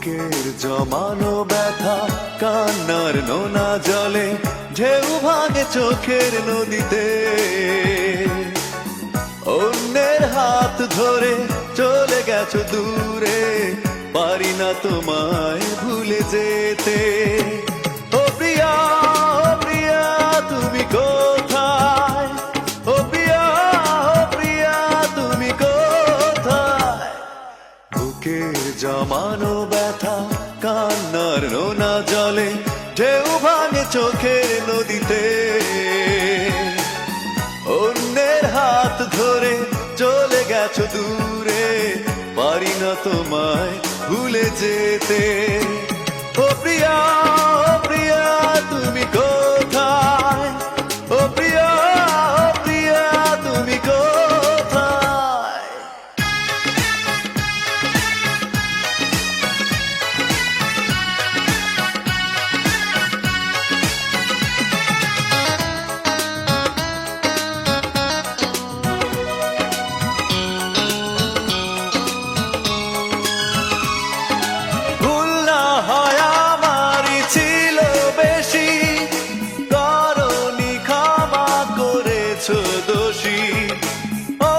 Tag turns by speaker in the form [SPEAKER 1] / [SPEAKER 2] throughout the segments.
[SPEAKER 1] বুকের জমানো ব্যথা কান্নার নোনা জলে ঢেউ ভাঙে চোখের নদীতে। অন্যের হাত ধরে চলে গেছো দূরে, পারি না তোমায় ভুলে যেতে। ও প্রিয়া, ও প্রিয়া তুমি কোথায়? ও প্রিয়া, ও প্রিয়া তুমি কোথায়? বুকের জমানো ব্যথা কান্নার নোনা জলে ঢেউ ভাঙে চোখের নদীতে। অন্যের হাত ধরে চলে গেছো দূরে, পারি না তোমায় ভুলে যেতে। ও প্রিয়া, ও প্রিয়া তুমি কোথায়? ও প্রিয়া, ও প্রিয়া তুমি কোথায়?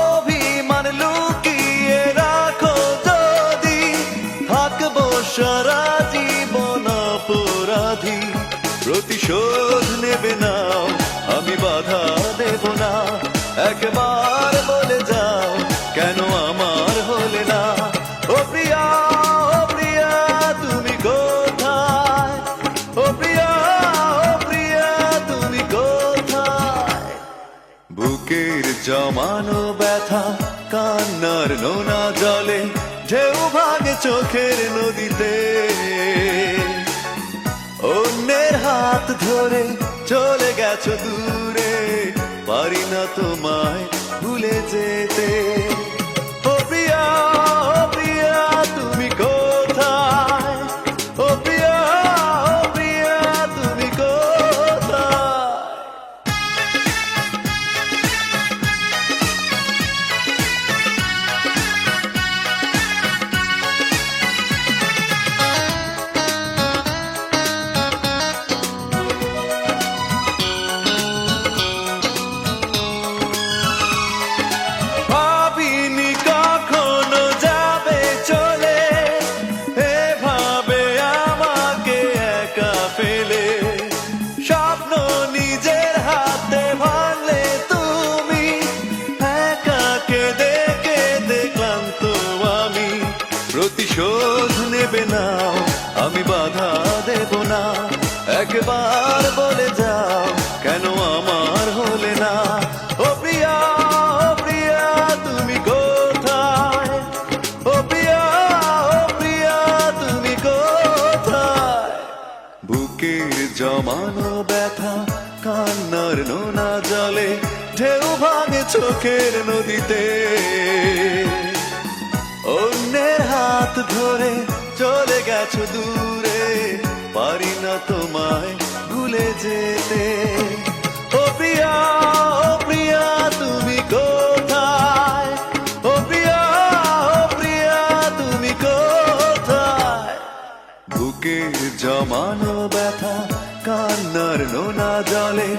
[SPEAKER 1] অভিমান লুকিয়ে রাখো যদি, থাকবো সারা জীবন অপরাধী। প্রতিশোধ নেবে নাও, আমি বাধা দেব না। একবার বলে যাও কেন আমার হলে না? ও প্রিয়া, ও প্রিয়া তুমি কোথায়? ও প্রিয়া, ও প্রিয়া তুমি কোথায়? বুকের জমানো ব্যথা কান্নার নোনা জলে ঢেউ ভাঙে চোখের নদীতে। অন্যের হাত ধরে চলে গেছো দূরে, পারি না তোমায় ভুলে যেতে। ও প্রিয়া, ও প্রিয়া তুমি কোথায়? ও প্রিয়া, ও প্রিয়া তুমি কোথায়? স্বপ্ন নিজের হাতে ভাঙলে তুমি, একা কেঁদে কেঁদে ক্লান্ত আমি। প্রতিশোধ নেবে নাও, আমি বাধা দেব না। একবার বলে যাও কেন আমার হলে না? ও প্রিয়া, ও প্রিয়া তুমি কোথায়? ও প্রিয়া, ও প্রিয়া তুমি কোথায়? বুকের জমানো ব্যথা কান্নার নোনা জলে ঢেউ ভাঙে চোখের নদীতে। অন্যের হাত ধরে চলে গেছো দূরে, পারি না তোমায় ভুলে যেতে। ও প্রিয়া, ও প্রিয়া তুমি কোথায়? ও প্রিয়া, ও প্রিয়া তুমি কোথায়? বুকের জমানো ব্যথা কান্নার নোনা জলে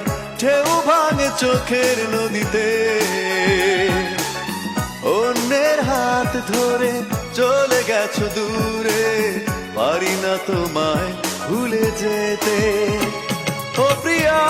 [SPEAKER 1] ঢেউ ভাঙে চোখের নদীতে। অন্যের হাত ধরে চলে গেছো দূরে, পারি না তোমায় ভুলে যেতে। ও প্রিয়া।